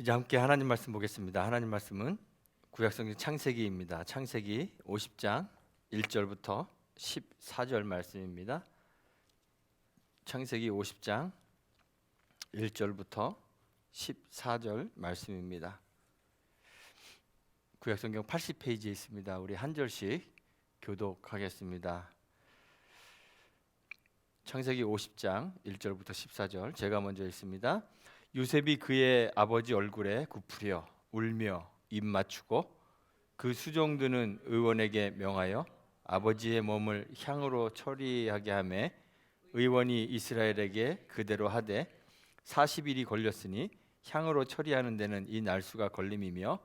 이제 함께 하나님 말씀 보겠습니다. 하나님 말씀은 구약성경 창세기입니다. 창세기 50장 1절부터 14절 말씀입니다. 창세기 50장 1절부터 14절 말씀입니다. 구약성경 80페이지에 있습니다. 우리 한 절씩 교독하겠습니다. 창세기 50장 1절부터 14절 제가 먼저 읽습니다. 요셉이 그의 아버지 얼굴에 굽으려 울며 입 맞추고 그 수종드는 의원에게 명하여 아버지의 몸을 향으로 처리하게 하매 의원이 이스라엘에게 그대로 하되 40일이 걸렸으니 향으로 처리하는 데는 이 날수가 걸림이며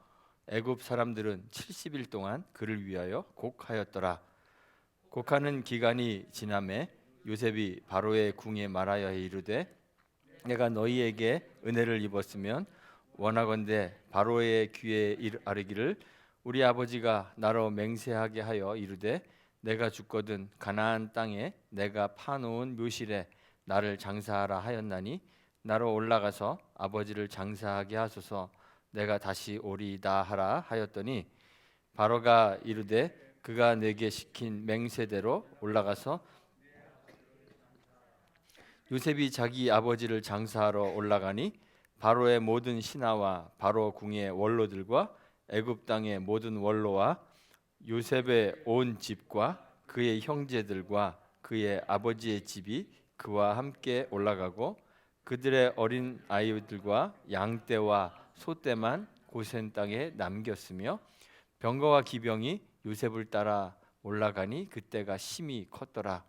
애굽 사람들은 70일 동안 그를 위하여 곡하였더라. 곡하는 기간이 지나매 요셉이 바로의 궁에 말하여 이르되 내가 너희에게 은혜를 입었으면 원하건대 바로의 귀에 아뢰기를 우리 아버지가 나로 맹세하게 하여 이르되 내가 죽거든 가나안 땅에 내가 파놓은 묘실에 나를 장사하라 하였나니 나로 올라가서 아버지를 장사하게 하소서 내가 다시 오리이다 하라 하였더니 바로가 이르되 그가 내게 시킨 맹세대로 올라가서 요셉이 자기 아버지를 장사하러 올라가니 바로의 모든 신하와 바로 궁의 원로들과 애굽 땅의 모든 원로와 요셉의 온 집과 그의 형제들과 그의 아버지의 집이 그와 함께 올라가고 그들의 어린 아이들과 양떼와 소떼만 고센 땅에 남겼으며 병거와 기병이 요셉을 따라 올라가니 그때가 심히 컸더라.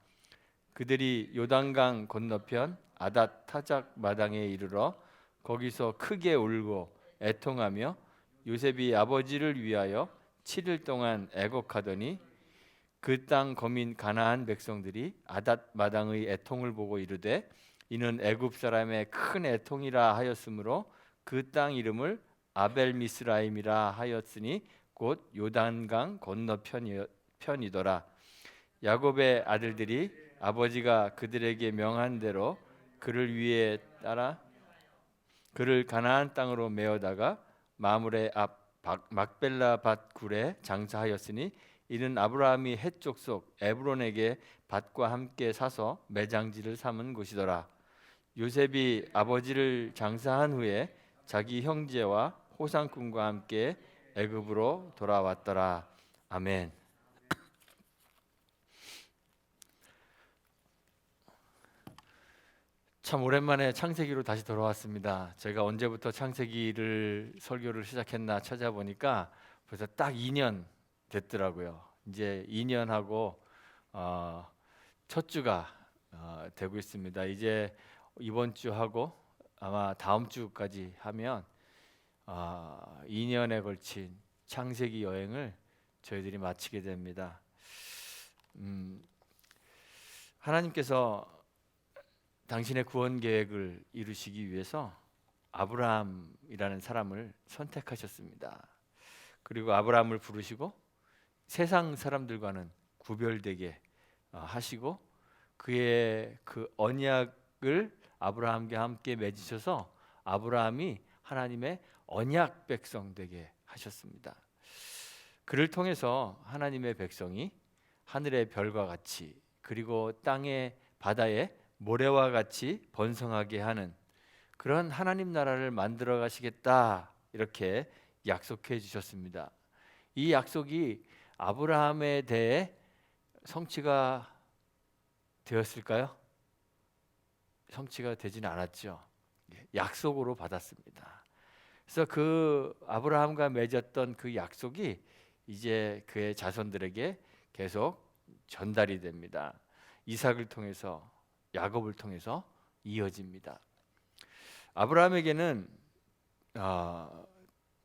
그들이 요단강 건너편 아닷 타작 마당에 이르러 거기서 크게 울고 애통하며 요셉이 아버지를 위하여 7일 동안 애곡하더니 그 땅 거민 가나안 백성들이 아닷 마당의 애통을 보고 이르되 이는 애굽 사람의 큰 애통이라 하였으므로 그 땅 이름을 아벨 미스라임이라 하였으니 곧 요단강 건너편이더라. 야곱의 아들들이 아버지가 그들에게 명한 대로 그를 위해 따라 그를 가나안 땅으로 메어다가 마므레 앞 막벨라 밭 굴에 장사하였으니 이는 아브라함이 헷 족속 에브론에게 밭과 함께 사서 매장지를 삼은 곳이더라. 요셉이 아버지를 장사한 후에 자기 형제와 호상꾼과 함께 애굽으로 돌아왔더라. 아멘. 참 오랜만에 창세기로 다시 돌아왔습니다. 제가 언제부터 창세기를 설교를 시작했나 찾아보니까 벌써 딱 2년 됐더라고요. 이제 2년하고 첫 주가 되고 있습니다. 이제 이번 주 하고 아마 다음 주까지 하면 2년에 걸친 창세기 여행을 저희들이 마치게 됩니다. 하나님께서 당신의 구원 계획을 이루시기 위해서 아브라함이라는 사람을 선택하셨습니다. 그리고 아브라함을 부르시고 세상 사람들과는 구별되게 하시고 그의 그 언약을 아브라함과 함께 맺으셔서 아브라함이 하나님의 언약 백성 되게 하셨습니다. 그를 통해서 하나님의 백성이 하늘의 별과 같이 그리고 땅의 바다에 모래와 같이 번성하게 하는 그런 하나님 나라를 만들어 가시겠다 이렇게 약속해 주셨습니다. 이 약속이 아브라함에 대해 성취가 되었을까요? 성취가 되지는 않았죠. 약속으로 받았습니다. 그래서 그 아브라함과 맺었던 그 약속이 이제 그의 자손들에게 계속 전달이 됩니다. 이삭을 통해서 야곱을 통해서 이어집니다. 아브라함에게는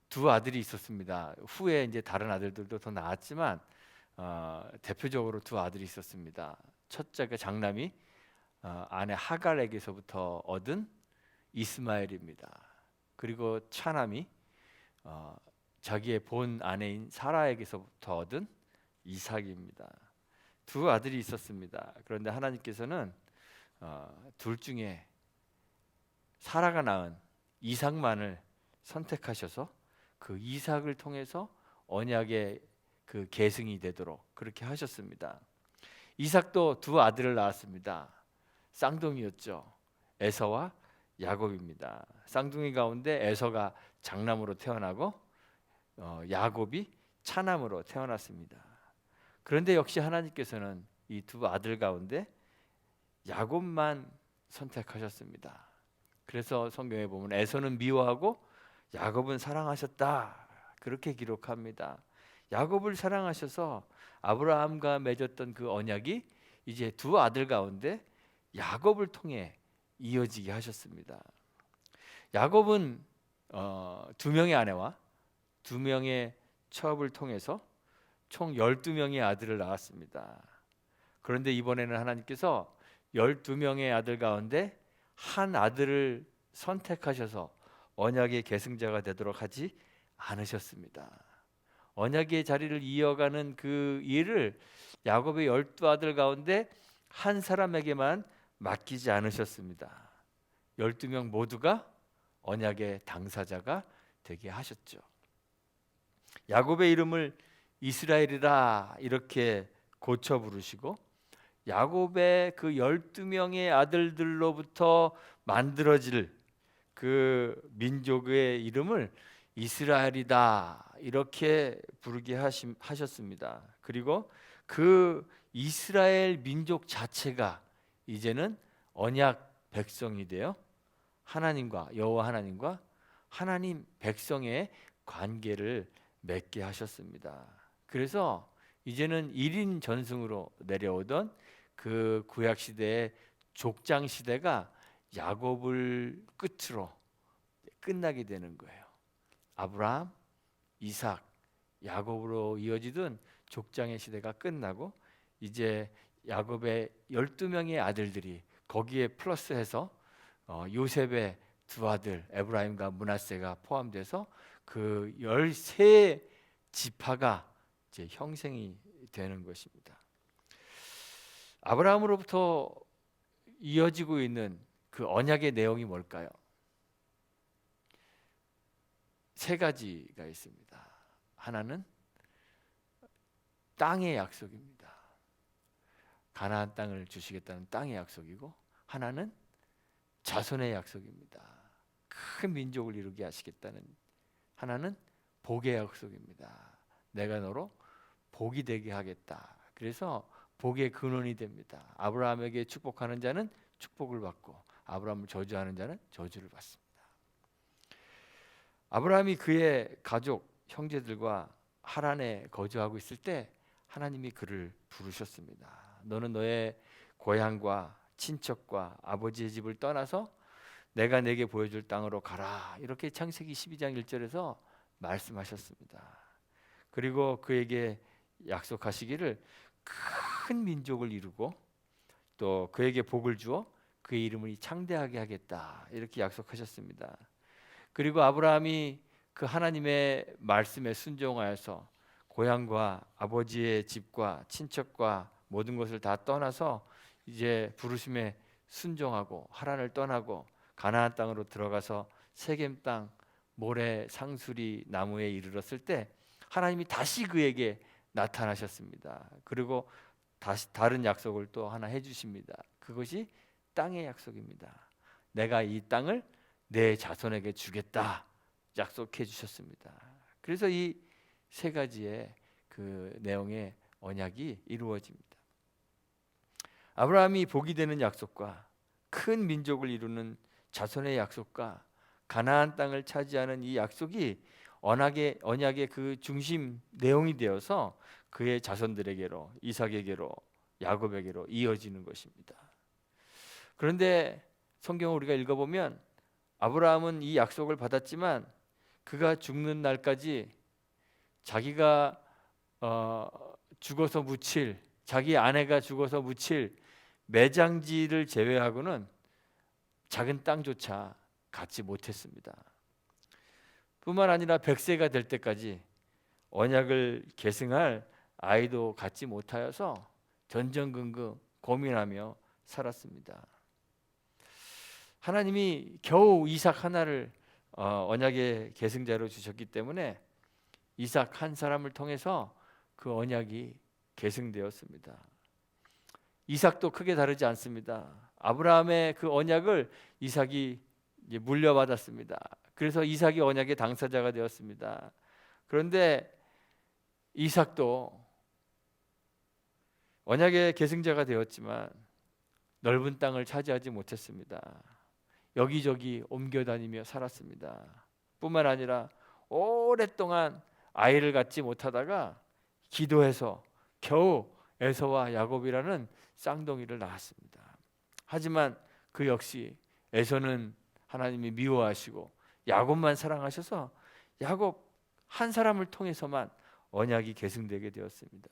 두 아들이 있었습니다. 후에 이제 다른 아들들도 더 낳았지만 대표적으로 두 아들이 있었습니다. 첫째가 장남이 아내 하갈에게서부터 얻은 이스마엘입니다. 그리고 차남이 자기의 본 아내인 사라에게서부터 얻은 이삭입니다. 두 아들이 있었습니다. 그런데 하나님께서는 둘 중에 사라가 낳은 이삭만을 선택하셔서 그 이삭을 통해서 언약의 그 계승이 되도록 그렇게 하셨습니다. 이삭도 두 아들을 낳았습니다. 쌍둥이였죠. 에서와 야곱입니다. 쌍둥이 가운데 에서가 장남으로 태어나고 야곱이 차남으로 태어났습니다. 그런데 역시 하나님께서는 이 두 아들 가운데 야곱만 선택하셨습니다. 그래서 성경에 보면 에서는 미워하고 야곱은 사랑하셨다 그렇게 기록합니다. 야곱을 사랑하셔서 아브라함과 맺었던 그 언약이 이제 두 아들 가운데 야곱을 통해 이어지게 하셨습니다. 야곱은 두 명의 아내와 두 명의 처업을 통해서 총 12명의 아들을 낳았습니다. 그런데 이번에는 하나님께서 12명의 아들 가운데 한 아들을 선택하셔서 언약의 계승자가 되도록 하지 않으셨습니다. 언약의 자리를 이어가는 그 일을 야곱의 12아들 가운데 한 사람에게만 맡기지 않으셨습니다. 12명 모두가 언약의 당사자가 되게 하셨죠. 야곱의 이름을 이스라엘이라 이렇게 고쳐 부르시고 야곱의 그 12명의 아들들로부터 만들어질 그 민족의 이름을 이스라엘이다 이렇게 부르게 하셨습니다. 그리고 그 이스라엘 민족 자체가 이제는 언약 백성이 되어 하나님과 여호와 하나님과 하나님 백성의 관계를 맺게 하셨습니다. 그래서 이제는 1인 전승으로 내려오던 그 구약 시대의 족장 시대가 야곱을 끝으로 끝나게 되는 거예요. 아브라함, 이삭, 야곱으로 이어지던 족장의 시대가 끝나고 이제 야곱의 12명의 아들들이 거기에 플러스해서 요셉의 두 아들 에브라임과 므낫세가 포함돼서 그 13 지파가 이제 형성이 되는 것입니다. 아브라함으로부터 이어지고 있는 그 언약의 내용이 뭘까요? 세 가지가 있습니다. 하나는 땅의 약속입니다. 가나안 땅을 주시겠다는 땅의 약속이고, 하나는 자손의 약속입니다. 큰 민족을 이루게 하시겠다는, 하나는 복의 약속입니다. 내가 너로 복이 되게 하겠다. 그래서 복의 근원이 됩니다. 아브라함에게 축복하는 자는 축복을 받고 아브라함을 저주하는 자는 저주를 받습니다. 아브라함이 그의 가족, 형제들과 하란에 거주하고 있을 때 하나님이 그를 부르셨습니다. 너는 너의 고향과 친척과 아버지의 집을 떠나서 내가 내게 보여줄 땅으로 가라. 이렇게 창세기 12장 1절에서 말씀하셨습니다. 그리고 그에게 약속하시기를 큰 민족을 이루고 또 그에게 복을 주어 그의 이름을 창대하게 하겠다. 이렇게 약속하셨습니다. 그리고 아브라함이 그 하나님의 말씀에 순종하여서 고향과 아버지의 집과 친척과 모든 것을 다 떠나서 이제 부르심에 순종하고 하란을 떠나고 가나안 땅으로 들어가서 세겜 땅 모래 상수리 나무에 이르렀을 때 하나님이 다시 그에게 나타나셨습니다. 그리고 다시 다른 약속을 또 하나 해주십니다. 그것이 땅의 약속입니다. 내가 이 땅을 내 자손에게 주겠다 약속해 주셨습니다. 그래서 이 세 가지의 그 내용의 언약이 이루어집니다. 아브라함이 복이 되는 약속과 큰 민족을 이루는 자손의 약속과 가나안 땅을 차지하는 이 약속이 언약의 그 중심 내용이 되어서 그의 자손들에게로 이삭에게로 야곱에게로 이어지는 것입니다. 그런데 성경을 우리가 읽어보면 아브라함은 이 약속을 받았지만 그가 죽는 날까지 자기가 죽어서 묻힐, 자기 아내가 죽어서 묻힐 매장지를 제외하고는 작은 땅조차 갖지 못했습니다. 뿐만 아니라 100세가 될 때까지 언약을 계승할 아이도 갖지 못하여서 전전긍긍 고민하며 살았습니다. 하나님이 겨우 이삭 하나를 언약의 계승자로 주셨기 때문에 이삭 한 사람을 통해서 그 언약이 계승되었습니다. 이삭도 크게 다르지 않습니다. 아브라함의 그 언약을 이삭이 이제 물려받았습니다. 그래서 이삭이 언약의 당사자가 되었습니다. 그런데 이삭도 언약의 계승자가 되었지만 넓은 땅을 차지하지 못했습니다. 여기저기 옮겨다니며 살았습니다. 뿐만 아니라 오랫동안 아이를 갖지 못하다가 기도해서 겨우 에서와 야곱이라는 쌍둥이를 낳았습니다. 하지만 그 역시 에서는 하나님이 미워하시고 야곱만 사랑하셔서 야곱 한 사람을 통해서만 언약이 계승되게 되었습니다.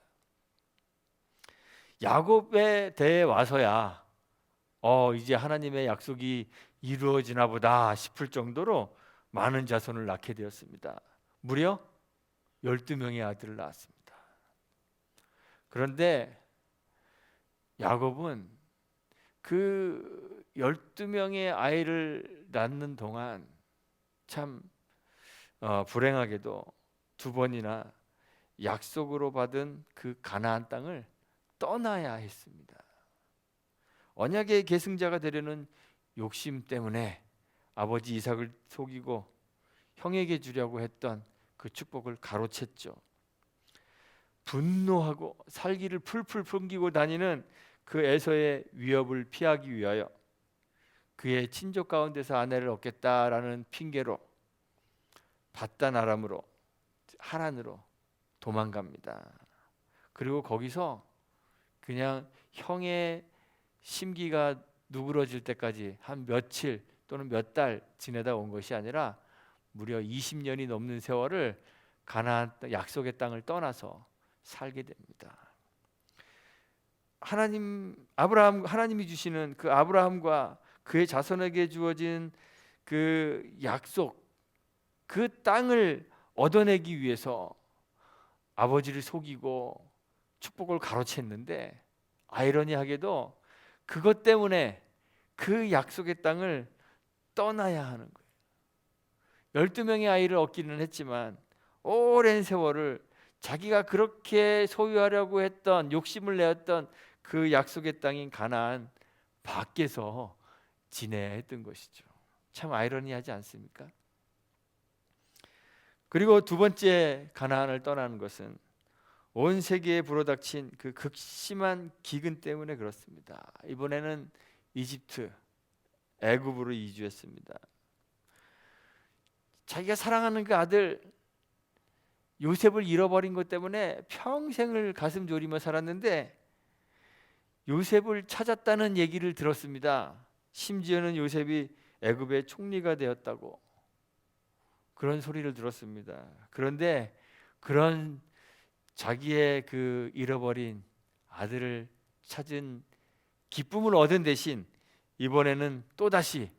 야곱에 대해 와서야 이제 하나님의 약속이 이루어지나 보다 싶을 정도로 많은 자손을 낳게 되었습니다. 무려 12명의 아들을 낳았습니다. 그런데 야곱은 그 12명의 아이를 낳는 동안 참 불행하게도 2번이나 약속으로 받은 그 가나안 땅을 떠나야 했습니다. 언약의 계승자가 되려는 욕심 때문에 아버지 이삭을 속이고 형에게 주려고 했던 그 축복을 가로챘죠. 분노하고 살기를 풀풀 풍기고 다니는 그 에서의 위협을 피하기 위하여 그의 친족 가운데서 아내를 얻겠다라는 핑계로 밧단 아람으로 하란으로 도망갑니다. 그리고 거기서 그냥 형의 심기가 누그러질 때까지 한 며칠 또는 몇 달 지내다 온 것이 아니라 무려 20년이 넘는 세월을 가나안 약속의 땅을 떠나서 살게 됩니다. 하나님이 주시는 그 아브라함과 그의 자손에게 주어진 그 약속, 그 땅을 얻어내기 위해서 아버지를 속이고 축복을 가로챘는데 아이러니하게도 그것 때문에 그 약속의 땅을 떠나야 하는 거예요. 12명의 아이를 얻기는 했지만 오랜 세월을 자기가 그렇게 소유하려고 했던 욕심을 내었던 그 약속의 땅인 가나안 밖에서 지내야 했던 것이죠. 참 아이러니하지 않습니까? 그리고 2번째 가나안을 떠나는 것은 온 세계에 불어닥친 그 극심한 기근 때문에 그렇습니다. 이번에는 이집트, 애굽으로 이주했습니다. 자기가 사랑하는 그 아들 요셉을 잃어버린 것 때문에 평생을 가슴 졸이며 살았는데 요셉을 찾았다는 얘기를 들었습니다. 심지어는 요셉이 애굽의 총리가 되었다고 그런 소리를 들었습니다. 그런데 그런 자기의 그 잃어버린 아들을 찾은 기쁨을 얻은 대신 이번에는 또다시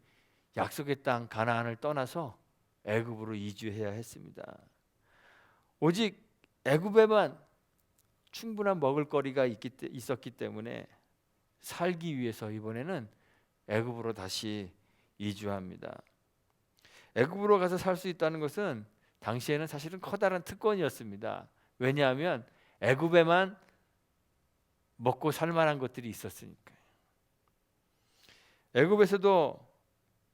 약속의 땅 가나안을 떠나서 애굽으로 이주해야 했습니다. 오직 애굽에만 충분한 먹을거리가 있었기 때문에 살기 위해서 이번에는 애굽으로 다시 이주합니다. 애굽으로 가서 살 수 있다는 것은 당시에는 사실은 커다란 특권이었습니다. 왜냐하면 애굽에만 먹고 살 만한 것들이 있었으니까요. 애굽에서도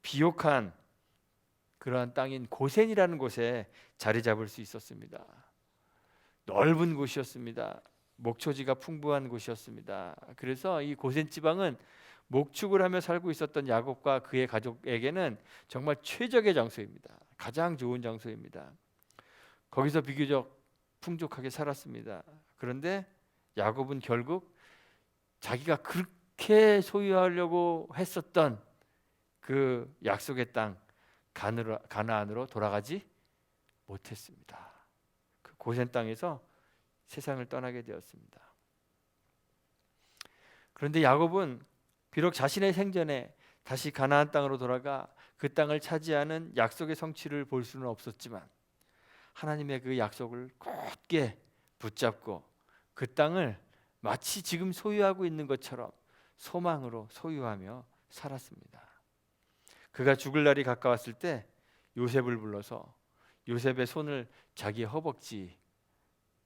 비옥한 그러한 땅인 고센이라는 곳에 자리 잡을 수 있었습니다. 넓은 곳이었습니다. 목초지가 풍부한 곳이었습니다. 그래서 이 고센 지방은 목축을 하며 살고 있었던 야곱과 그의 가족에게는 정말 최적의 장소입니다. 가장 좋은 장소입니다. 거기서 비교적 풍족하게 살았습니다. 그런데 야곱은 결국 자기가 그렇게 소유하려고 했었던 그 약속의 땅 가나안으로 돌아가지 못했습니다. 그 고센 땅에서 세상을 떠나게 되었습니다. 그런데 야곱은 비록 자신의 생전에 다시 가나안 땅으로 돌아가 그 땅을 차지하는 약속의 성취를 볼 수는 없었지만 하나님의 그 약속을 굳게 붙잡고 그 땅을 마치 지금 소유하고 있는 것처럼 소망으로 소유하며 살았습니다. 그가 죽을 날이 가까웠을 때 요셉을 불러서 요셉의 손을 자기 허벅지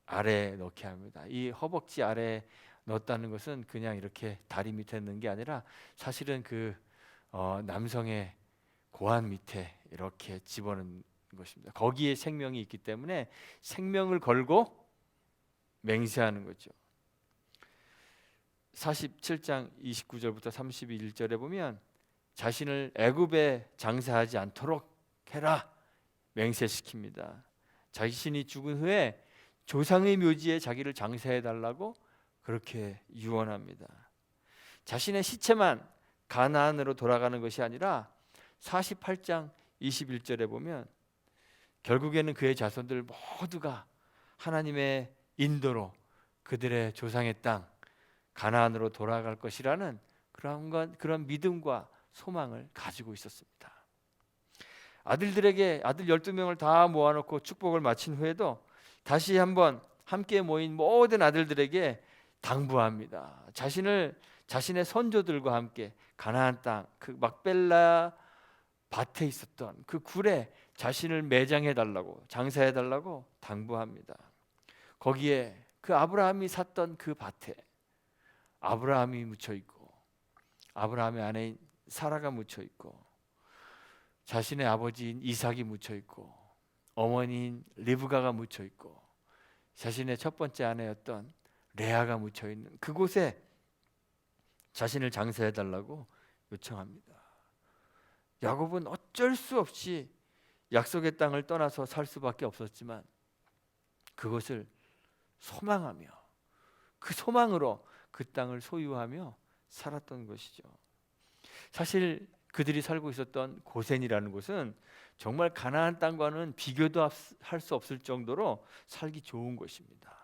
아래에 넣게 합니다. 이 허벅지 아래에 넣었다는 것은 그냥 이렇게 다리 밑에 넣는 게 아니라 사실은 그 남성의 고환 밑에 이렇게 집어넣는 것입니다. 거기에 생명이 있기 때문에 생명을 걸고 맹세하는 거죠. 47장 29절부터 31절에 보면 자신을 애굽에 장사하지 않도록 해라 맹세시킵니다. 자신이 죽은 후에 조상의 묘지에 자기를 장사해 달라고 그렇게 유언합니다. 자신의 시체만 가나안으로 돌아가는 것이 아니라 48장 21절에 보면 결국에는 그의 자손들 모두가 하나님의 인도로 그들의 조상의 땅 가나안으로 돌아갈 것이라는 그런 믿음과 소망을 가지고 있었습니다. 아들들에게 아들 12명을 다 모아놓고 축복을 마친 후에도 다시 한번 함께 모인 모든 아들들에게 당부합니다. 자신의 선조들과 함께 가나안 땅 그 막벨라 밭에 있었던 그 굴에 자신을 매장해 달라고 장사해 달라고 당부합니다. 거기에 그 아브라함이 샀던 그 밭에 아브라함이 묻혀 있고 아브라함의 아내인 사라가 묻혀 있고 자신의 아버지인 이삭이 묻혀 있고 어머니인 리브가가 묻혀 있고 자신의 첫 번째 아내였던 레아가 묻혀 있는 그곳에 자신을 장사해 달라고 요청합니다. 야곱은 어쩔 수 없이 약속의 땅을 떠나서 살 수밖에 없었지만 그것을 소망하며 그 소망으로 그 땅을 소유하며 살았던 것이죠. 사실 그들이 살고 있었던 고센이라는 곳은 정말 가나안 땅과는 비교도 할 수 없을 정도로 살기 좋은 곳입니다.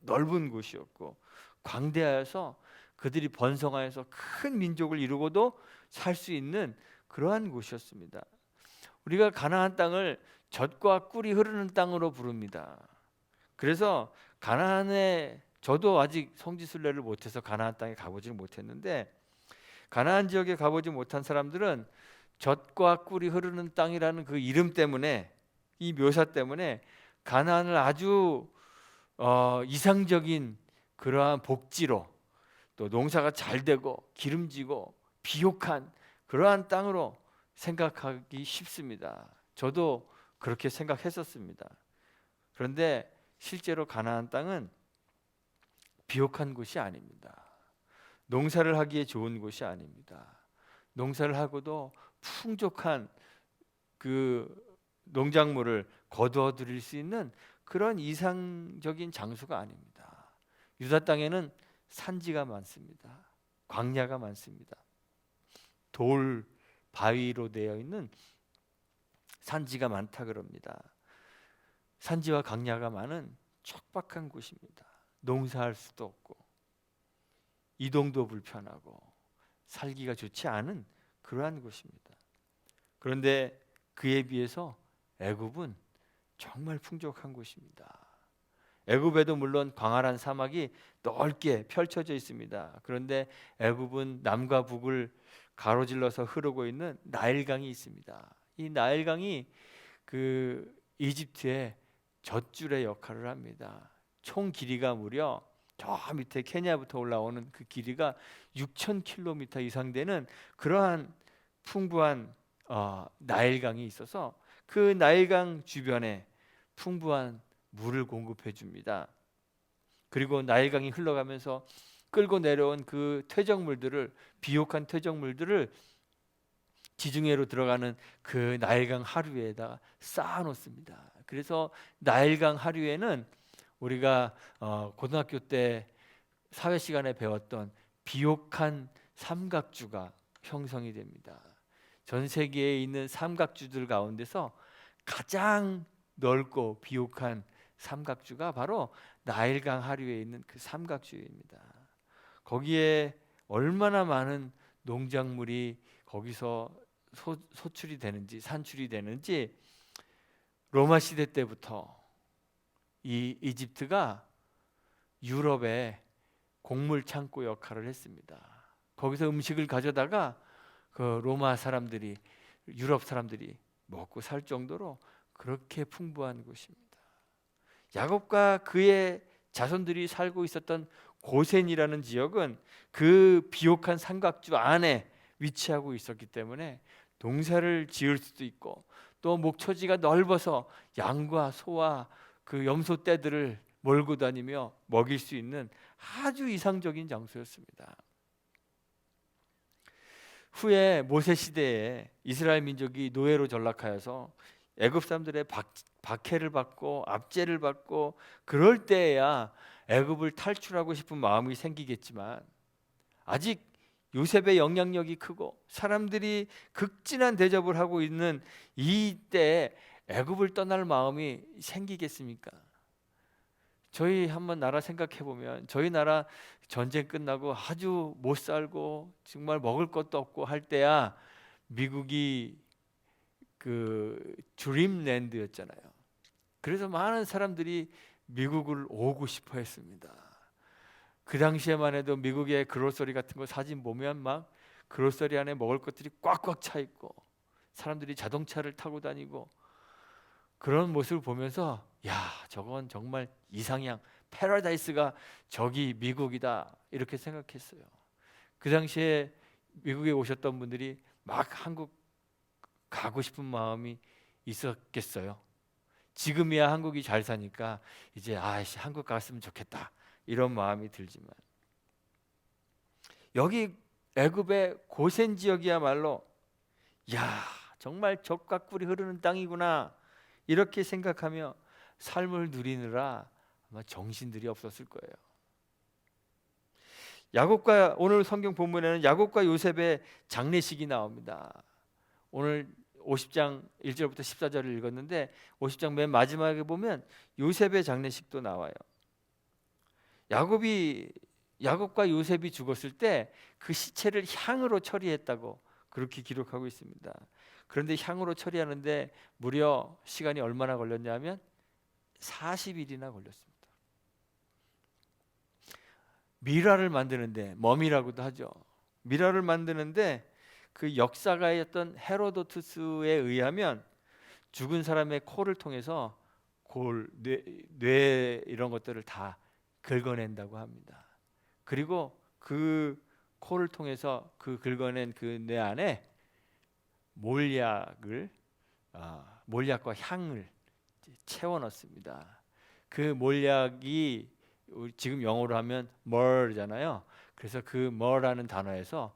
넓은 곳이었고 광대하여서 그들이 번성하여서 큰 민족을 이루고도 살 수 있는 그러한 곳이었습니다. 우리가 가나안 땅을 젖과 꿀이 흐르는 땅으로 부릅니다. 그래서 가나안에 저도 아직 성지순례를 못해서 가나안 땅에 가보지 못했는데 가나안 지역에 가보지 못한 사람들은 젖과 꿀이 흐르는 땅이라는 그 이름 때문에 이 묘사 때문에 가나안을 아주 이상적인 그러한 복지로 또 농사가 잘 되고 기름지고 비옥한 그러한 땅으로 생각하기 쉽습니다. 저도 그렇게 생각했었습니다. 그런데 실제로 가나안 땅은 비옥한 곳이 아닙니다. 농사를 하기에 좋은 곳이 아닙니다. 농사를 하고도 풍족한 그 농작물을 거두어 들일 수 있는 그런 이상적인 장소가 아닙니다. 유다 땅에는 산지가 많습니다. 광야가 많습니다. 돌 바위로 되어 있는 산지가 많다 그럽니다. 산지와 광야가 많은 척박한 곳입니다. 농사할 수도 없고 이동도 불편하고 살기가 좋지 않은 그러한 곳입니다. 그런데 그에 비해서 애굽은 정말 풍족한 곳입니다. 애굽에도 물론 광활한 사막이 넓게 펼쳐져 있습니다. 그런데 애굽은 남과 북을 가로질러서 흐르고 있는 나일강이 있습니다. 이 나일강이 그 이집트의 젖줄의 역할을 합니다. 총 길이가 무려 저 밑에 케냐부터 올라오는 그 길이가 6,000km 이상 되는 그러한 풍부한 나일강이 있어서 그 나일강 주변에 풍부한 물을 공급해 줍니다. 그리고 나일강이 흘러가면서 끌고 내려온 그 퇴적물들을 비옥한 퇴적물들을 지중해로 들어가는 그 나일강 하류에다 쌓아 놓습니다. 그래서 나일강 하류에는 우리가 고등학교 때 사회 시간에 배웠던 비옥한 삼각주가 형성이 됩니다. 전 세계에 있는 삼각주들 가운데서 가장 넓고 비옥한 삼각주가 바로 나일강 하류에 있는 그 삼각주입니다. 거기에 얼마나 많은 농작물이 거기서 소출이 되는지 산출이 되는지 로마 시대 때부터 이 이집트가 유럽의 곡물 창고 역할을 했습니다. 거기서 음식을 가져다가 그 로마 사람들이 유럽 사람들이 먹고 살 정도로 그렇게 풍부한 곳입니다. 야곱과 그의 자손들이 살고 있었던 고센이라는 지역은 그 비옥한 삼각주 안에 위치하고 있었기 때문에 농사를 지을 수도 있고 또 목초지가 넓어서 양과 소와 그 염소 떼들을 몰고 다니며 먹일 수 있는 아주 이상적인 장소였습니다. 후에 모세 시대에 이스라엘 민족이 노예로 전락하여서 애굽 사람들의 박해를 받고 압제를 받고 그럴 때에야 애굽을 탈출하고 싶은 마음이 생기겠지만 아직 요셉의 영향력이 크고 사람들이 극진한 대접을 하고 있는 이때에 애굽을 떠날 마음이 생기겠습니까? 저희 한번 나라 생각해 보면 저희 나라 전쟁 끝나고 아주 못 살고 정말 먹을 것도 없고 할 때야 미국이 그 드림랜드였잖아요. 그래서 많은 사람들이 미국을 오고 싶어 했습니다. 그 당시에만 해도 미국의 그로서리 같은 거 사진 보면 막 그로서리 안에 먹을 것들이 꽉꽉 차 있고 사람들이 자동차를 타고 다니고 그런 모습을 보면서 야, 저건 정말 이상향 패러다이스가 저기 미국이다 이렇게 생각했어요. 그 당시에 미국에 오셨던 분들이 막 한국 가고 싶은 마음이 있었겠어요. 지금이야 한국이 잘 사니까 이제 한국 갔으면 좋겠다 이런 마음이 들지만 여기 애굽의 고센 지역이야말로 야, 정말 젖과 꿀이 흐르는 땅이구나 이렇게 생각하며 삶을 누리느라 아마 정신들이 없었을 거예요. 야곱과 오늘 성경 본문에는 야곱과 요셉의 장례식이 나옵니다. 오늘 50장 1절부터 14절을 읽었는데 50장 맨 마지막에 보면 요셉의 장례식도 나와요. 야곱과 요셉이 죽었을 때 그 시체를 향으로 처리했다고 그렇게 기록하고 있습니다. 그런데 향으로 처리하는데 무려 시간이 얼마나 걸렸냐면 40일이나 걸렸습니다. 미라를 만드는데 머미라고도 하죠. 미라를 만드는데 그 역사가였던 헤로도투스에 의하면 죽은 사람의 코를 통해서 뇌 이런 것들을 다 긁어낸다고 합니다. 그리고 그 코를 통해서 그 긁어낸 그 뇌 안에 몰약과 향을 채워 넣습니다. 그 몰약이 지금 영어로 하면 머르잖아요. 그래서 그 머라는 단어에서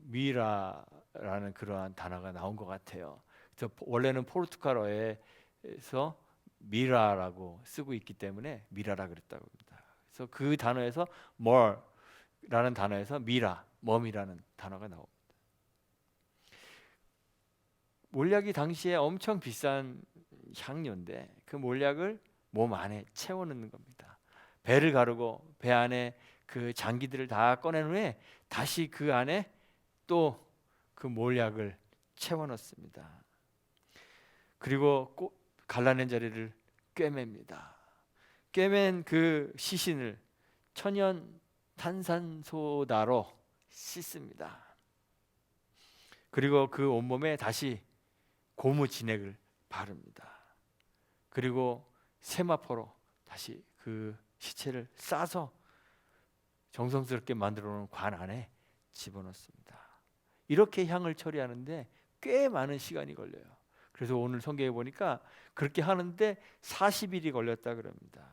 미라라는 그러한 단어가 나온 것 같아요. 그래서 원래는 포르투갈어에서 미라라고 쓰고 있기 때문에 미라라 그랬다고 합니다. 그래서 그 단어에서 머라는 단어에서 미라, 멈이라는 단어가 나옵니다. 몰약이 당시에 엄청 비싼 향료인데 그 몰약을 몸 안에 채워 넣는 겁니다. 배를 가르고 배 안에 그 장기들을 다 꺼낸 후에 다시 그 안에 또 그 몰약을 채워 넣습니다. 그리고 갈라낸 자리를 꿰맵니다. 꿰맨 그 시신을 천연 탄산소다로 씻습니다. 그리고 그 온몸에 다시 고무 진액을 바릅니다. 그리고 세마포로 다시 그 시체를 싸서 정성스럽게 만들어 놓은 관 안에 집어넣습니다. 이렇게 향을 처리하는데 꽤 많은 시간이 걸려요. 그래서 오늘 성경에 보니까 그렇게 하는데 40일이 걸렸다 그럽니다.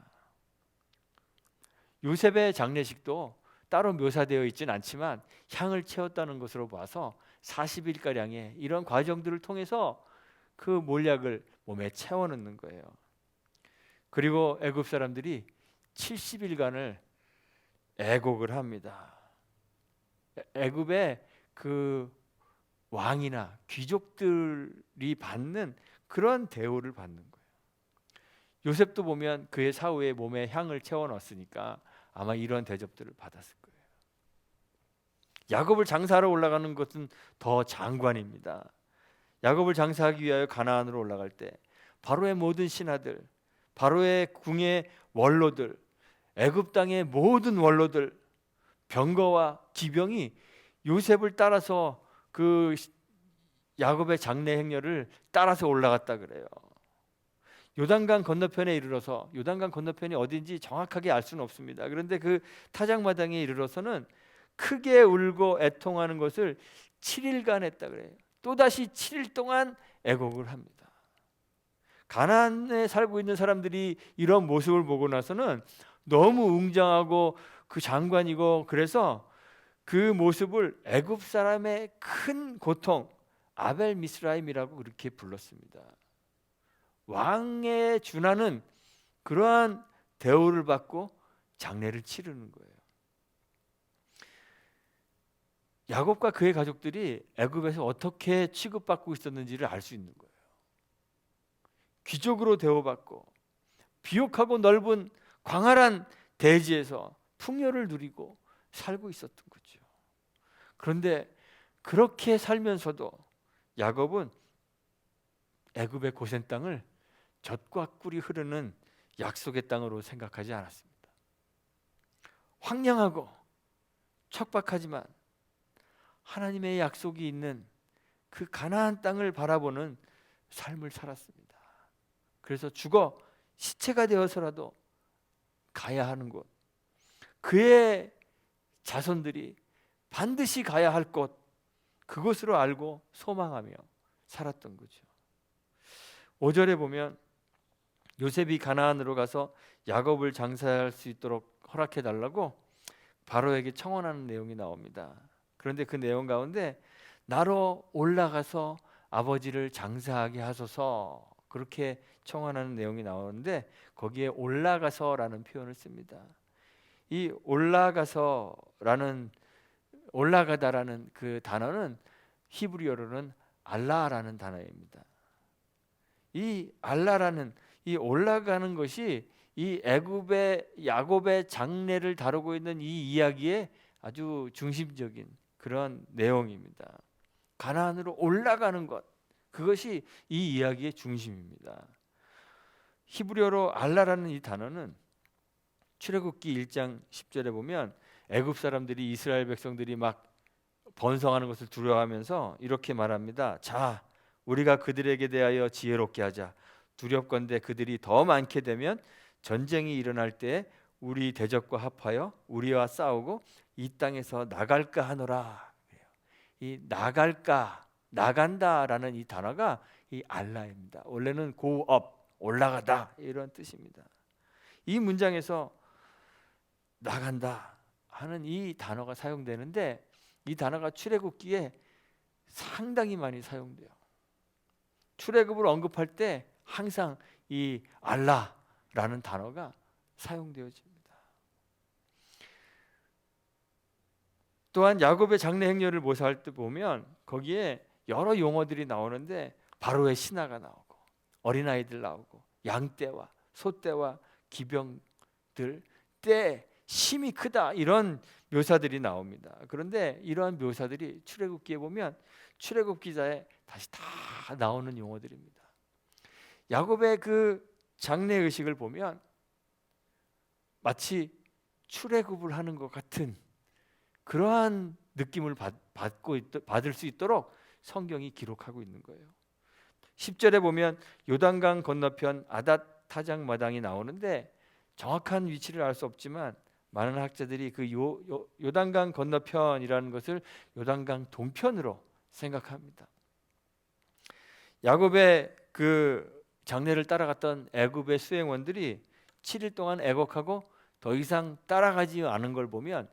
요셉의 장례식도 따로 묘사되어 있지는 않지만 향을 채웠다는 것으로 봐서 40일가량의 이런 과정들을 통해서 그 몰약을 몸에 채워 넣는 거예요. 그리고 애굽 사람들이 70일간을 애곡을 합니다. 애굽의 그 왕이나 귀족들이 받는 그런 대우를 받는 거예요. 요셉도 보면 그의 사후에 몸에 향을 채워 넣었으니까 아마 이런 대접들을 받았을 거예요. 야곱을 장사하러 올라가는 것은 더 장관입니다. 야곱을 장사하기 위하여 가나안으로 올라갈 때 바로의 모든 신하들, 바로의 궁의 원로들, 애굽 땅의 모든 원로들, 병거와 기병이 요셉을 따라서 그 야곱의 장래 행렬을 따라서 올라갔다 그래요. 요단강 건너편에 이르러서, 요단강 건너편이 어딘지 정확하게 알 수는 없습니다. 그런데 그 타작마당에 이르러서는 크게 울고 애통하는 것을 7일간 했다 그래요. 또다시 7일 동안 애곡을 합니다. 가나안에 살고 있는 사람들이 이런 모습을 보고 나서는 너무 웅장하고 그 장관이고, 그래서 그 모습을 애굽 사람의 큰 고통, 아벨 미스라임이라고 그렇게 불렀습니다. 왕에 준하는 그러한 대우를 받고 장례를 치르는 거예요. 야곱과 그의 가족들이 애굽에서 어떻게 취급받고 있었는지를 알 수 있는 거예요. 귀족으로 대우받고 비옥하고 넓은 광활한 대지에서 풍요를 누리고 살고 있었던 거죠. 그런데 그렇게 살면서도 야곱은 애굽의 고센 땅을 젖과 꿀이 흐르는 약속의 땅으로 생각하지 않았습니다. 황량하고 척박하지만 하나님의 약속이 있는 그 가나안 땅을 바라보는 삶을 살았습니다. 그래서 죽어 시체가 되어서라도 가야 하는 곳, 그의 자손들이 반드시 가야 할 곳, 그것으로 알고 소망하며 살았던 거죠. 5절에 보면 요셉이 가나안으로 가서 야곱을 장사할 수 있도록 허락해 달라고 바로에게 청원하는 내용이 나옵니다. 그런데 그 내용 가운데 나로 올라가서 아버지를 장사하게 하소서, 그렇게 청원하는 내용이 나오는데 거기에 올라가서라는 표현을 씁니다. 이 올라가다라는 그 단어는 히브리어로는 알라라는 단어입니다. 이 알라라는 이 올라가는 것이 이 애굽의 야곱의 장래를 다루고 있는 이 이야기의 아주 중심적인 그런 내용입니다. 가나안으로 올라가는 것, 그것이 이 이야기의 중심입니다. 히브리어로 알라라는 이 단어는 출애굽기 1장 10절에 보면 애굽 사람들이 이스라엘 백성들이 막 번성하는 것을 두려워하면서 이렇게 말합니다. 자, 우리가 그들에게 대하여 지혜롭게 하자. 두렵건대 그들이 더 많게 되면 전쟁이 일어날 때 우리 대적과 합하여 우리와 싸우고 이 땅에서 나갈까 하노라. 이 나갈까, 나간다라는 이 단어가 이 알라입니다. 원래는 go up, 올라가다, 이런 뜻입니다. 이 문장에서 나간다 하는 이 단어가 사용되는데 이 단어가 출애굽기에 상당히 많이 사용돼요. 출애굽을 언급할 때 항상 이 알라라는 단어가 사용되어집니다. 또한 야곱의 장래 행렬을 묘사할 때 보면 거기에 여러 용어들이 나오는데 바로의 신하가 나오고 어린아이들 나오고 양떼와 소떼와 기병들, 떼, 힘이 크다, 이런 묘사들이 나옵니다. 그런데 이러한 묘사들이 출애굽기에 보면 출애굽 기자에 다시 다 나오는 용어들입니다. 야곱의 그 장래 의식을 보면 마치 출애굽을 하는 것 같은 그러한 느낌을 받을 수 있도록 성경이 기록하고 있는 거예요. 10절에 보면 요단강 건너편 아닷 타작마당이 나오는데 정확한 위치를 알 수 없지만 많은 학자들이 그 요단강 건너편이라는 것을 요단강 동편으로 생각합니다. 야곱의 그 장례를 따라갔던 애굽의 수행원들이 7일 동안 애곡하고 더 이상 따라가지 않은 걸 보면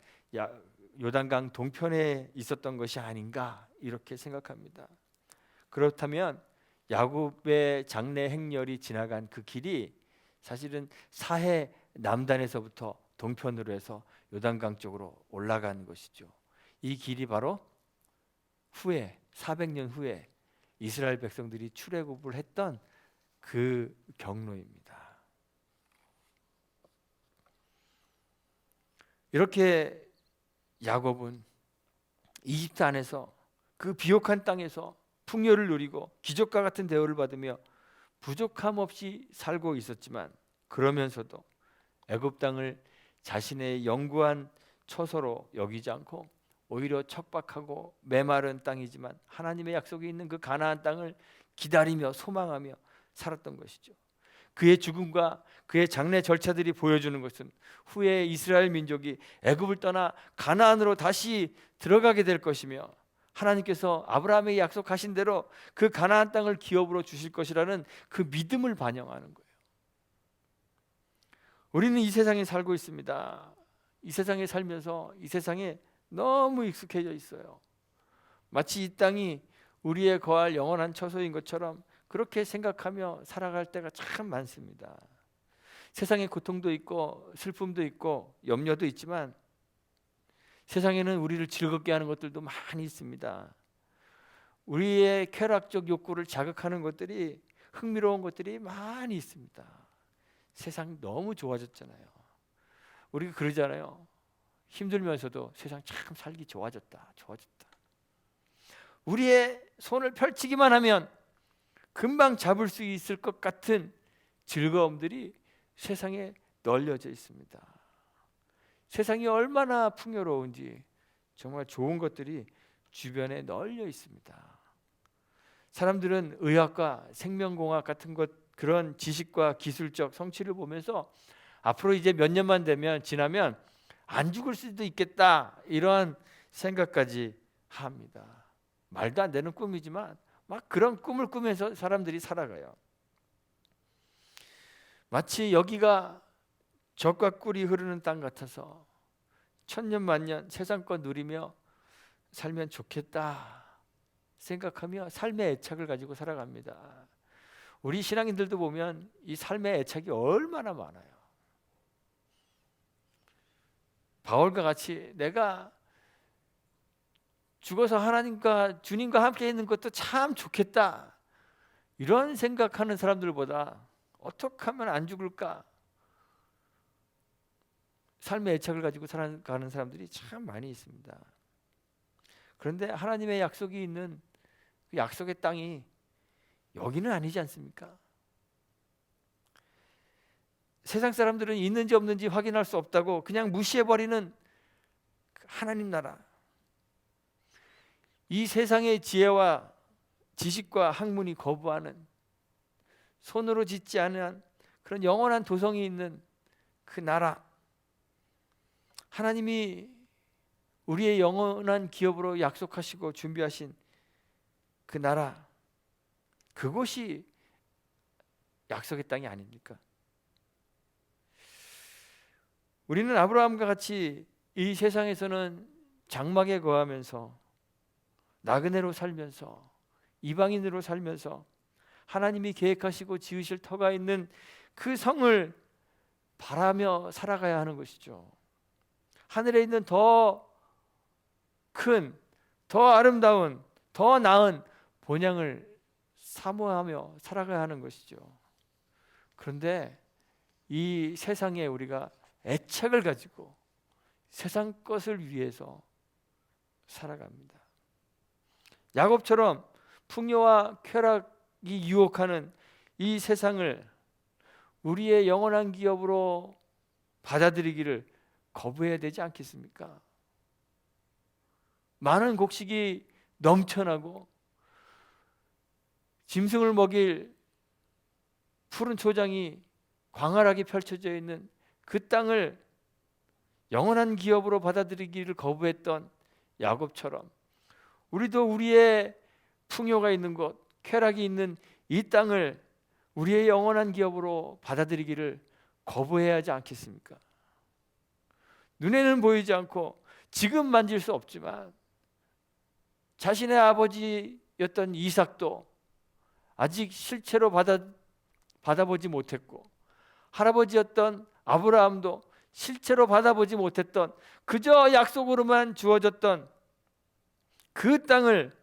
요단강 동편에 있었던 것이 아닌가, 이렇게 생각합니다. 그렇다면 야곱의 장례 행렬이 지나간 그 길이 사실은 사해 남단에서부터 동편으로 해서 요단강 쪽으로 올라간 것이죠. 이 길이 바로 후에 400년 후에 이스라엘 백성들이 출애굽을 했던 그 경로입니다. 이렇게 야곱은 이집트 안에서 그 비옥한 땅에서 풍요를 누리고 기적과 같은 대우를 받으며 부족함 없이 살고 있었지만, 그러면서도 애굽 땅을 자신의 영구한 처소로 여기지 않고 오히려 척박하고 메마른 땅이지만 하나님의 약속이 있는 그 가나안 땅을 기다리며 소망하며 살았던 것이죠. 그의 죽음과 그의 장례 절차들이 보여주는 것은 후에 이스라엘 민족이 애굽을 떠나 가나안으로 다시 들어가게 될 것이며 하나님께서 아브라함에게 약속하신 대로 그 가나안 땅을 기업으로 주실 것이라는 그 믿음을 반영하는 거예요. 우리는 이 세상에 살고 있습니다. 이 세상에 살면서 이 세상에 너무 익숙해져 있어요. 마치 이 땅이 우리의 거할 영원한 처소인 것처럼 그렇게 생각하며 살아갈 때가 참 많습니다. 세상에 고통도 있고 슬픔도 있고 염려도 있지만 세상에는 우리를 즐겁게 하는 것들도 많이 있습니다. 우리의 쾌락적 욕구를 자극하는 것들이, 흥미로운 것들이 많이 있습니다. 세상 너무 좋아졌잖아요. 우리가 그러잖아요. 힘들면서도 세상 참 살기 좋아졌다. 우리의 손을 펼치기만 하면 금방 잡을 수 있을 것 같은 즐거움들이 세상에 널려져 있습니다. 세상이 얼마나 풍요로운지 정말 좋은 것들이 주변에 널려 있습니다. 사람들은 의학과 생명공학 같은 것, 그런 지식과 기술적 성취를 보면서 앞으로 이제 몇 년만 지나면 안 죽을 수도 있겠다, 이런 생각까지 합니다. 말도 안 되는 꿈이지만 막 그런 꿈을 꾸면서 사람들이 살아가요. 마치 여기가 젖과 꿀이 흐르는 땅 같아서 천년만년 세상껏 누리며 살면 좋겠다 생각하며 삶의 애착을 가지고 살아갑니다. 우리 신앙인들도 보면 이 삶의 애착이 얼마나 많아요. 바울과 같이 내가 죽어서 하나님과 주님과 함께 있는 것도 참 좋겠다, 이런 생각하는 사람들보다 어떻게 하면 안 죽을까, 삶의 애착을 가지고 살아가는 사람들이 참 많이 있습니다. 그런데 하나님의 약속이 있는 그 약속의 땅이 여기는 아니지 않습니까? 세상 사람들은 있는지 없는지 확인할 수 없다고 그냥 무시해버리는 하나님 나라, 이 세상의 지혜와 지식과 학문이 거부하는, 손으로 짓지 않은 그런 영원한 도성이 있는 그 나라, 하나님이 우리의 영원한 기업으로 약속하시고 준비하신 그 나라, 그곳이 약속의 땅이 아닙니까? 우리는 아브라함과 같이 이 세상에서는 장막에 거하면서 나그네로 살면서 이방인으로 살면서 하나님이 계획하시고 지으실 터가 있는 그 성을 바라며 살아가야 하는 것이죠. 하늘에 있는 더 큰, 더 아름다운, 더 나은 본향을 사모하며 살아가야 하는 것이죠. 그런데 이 세상에 우리가 애착을 가지고 세상 것을 위해서 살아갑니다. 야곱처럼 풍요와 쾌락이 유혹하는 이 세상을 우리의 영원한 기업으로 받아들이기를 거부해야 되지 않겠습니까? 많은 곡식이 넘쳐나고 짐승을 먹일 푸른 초장이 광활하게 펼쳐져 있는 그 땅을 영원한 기업으로 받아들이기를 거부했던 야곱처럼 우리도 우리의 풍요가 있는 곳, 쾌락이 있는 이 땅을 우리의 영원한 기업으로 받아들이기를 거부해야 하지 않겠습니까? 눈에는 보이지 않고 지금 만질 수 없지만 자신의 아버지였던 이삭도 아직 실체로 받아보지 못했고, 할아버지였던 아브라함도 실체로 받아보지 못했던, 그저 약속으로만 주어졌던 그 땅을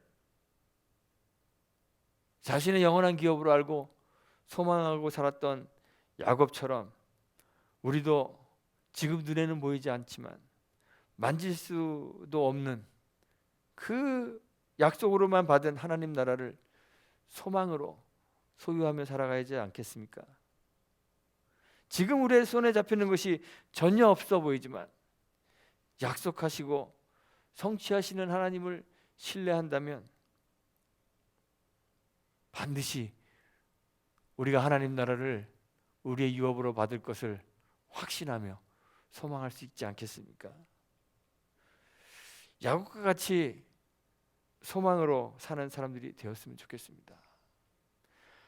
자신의 영원한 기업으로 알고 소망하고 살았던 야곱처럼 우리도 지금 눈에는 보이지 않지만 만질 수도 없는 그 약속으로만 받은 하나님 나라를 소망으로 소유하며 살아가야지 않겠습니까? 지금 우리의 손에 잡히는 것이 전혀 없어 보이지만 약속하시고 성취하시는 하나님을 신뢰한다면 반드시 우리가 하나님 나라를 우리의 유업으로 받을 것을 확신하며 소망할 수 있지 않겠습니까? 야곱과 같이 소망으로 사는 사람들이 되었으면 좋겠습니다.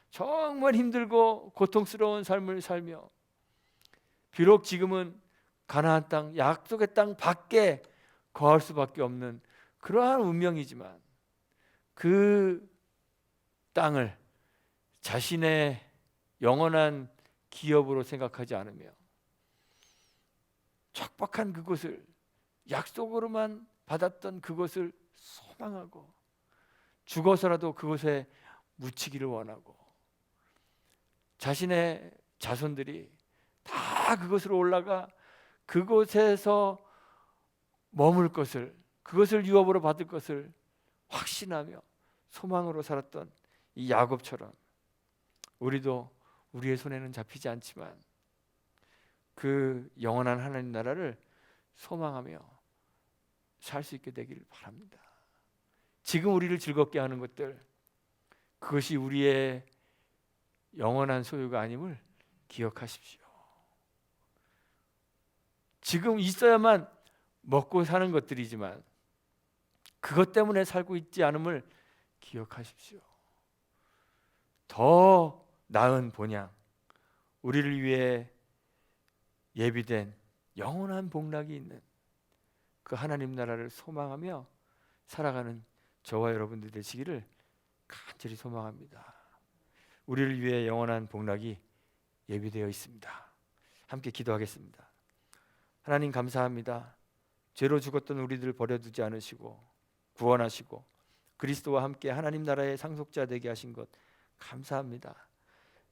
정말 힘들고 고통스러운 삶을 살며 비록 지금은 가나안 땅, 약속의 땅 밖에 거할 수밖에 없는 그러한 운명이지만 그 땅을 자신의 영원한 기업으로 생각하지 않으며 척박한 그곳을 약속으로만 받았던 그곳을 소망하고 죽어서라도 그곳에 묻히기를 원하고 자신의 자손들이 다 그곳으로 올라가 그곳에서 머물 것을, 그것을 유업으로 받을 것을 확신하며 소망으로 살았던 이 야곱처럼 우리도 우리의 손에는 잡히지 않지만 그 영원한 하나님 나라를 소망하며 살 수 있게 되기를 바랍니다. 지금 우리를 즐겁게 하는 것들, 그것이 우리의 영원한 소유가 아님을 기억하십시오. 지금 있어야만 먹고 사는 것들이지만 그것 때문에 살고 있지 않음을 기억하십시오. 더 나은 본향, 우리를 위해 예비된 영원한 복락이 있는 그 하나님 나라를 소망하며 살아가는 저와 여러분들 되시기를 간절히 소망합니다. 우리를 위해 영원한 복락이 예비되어 있습니다. 함께 기도하겠습니다. 하나님 감사합니다. 죄로 죽었던 우리들 버려두지 않으시고 구원하시고 그리스도와 함께 하나님 나라의 상속자 되게 하신 것 감사합니다.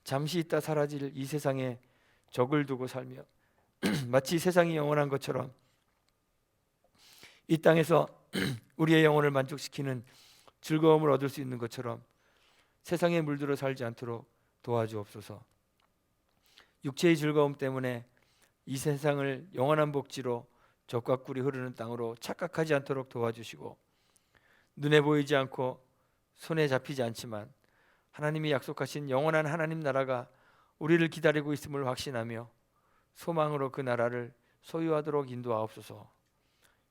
잠시 있다 사라질 이 세상에 적을 두고 살며 마치 세상이 영원한 것처럼 이 땅에서 우리의 영혼을 만족시키는 즐거움을 얻을 수 있는 것처럼 세상에 물들어 살지 않도록 도와주옵소서. 육체의 즐거움 때문에 이 세상을 영원한 복지로 젖과 꿀이 흐르는 땅으로 착각하지 않도록 도와주시고 눈에 보이지 않고 손에 잡히지 않지만 하나님이 약속하신 영원한 하나님 나라가 우리를 기다리고 있음을 확신하며 소망으로 그 나라를 소유하도록 인도하옵소서.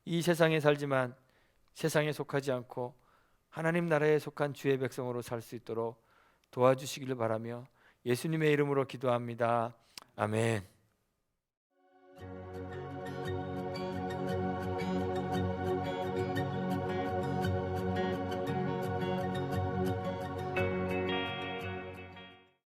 이 세상에 살지만 세상에 속하지 않고 하나님 나라에 속한 주의 백성으로 살 수 있도록 도와주시기를 바라며 예수님의 이름으로 기도합니다. 아멘.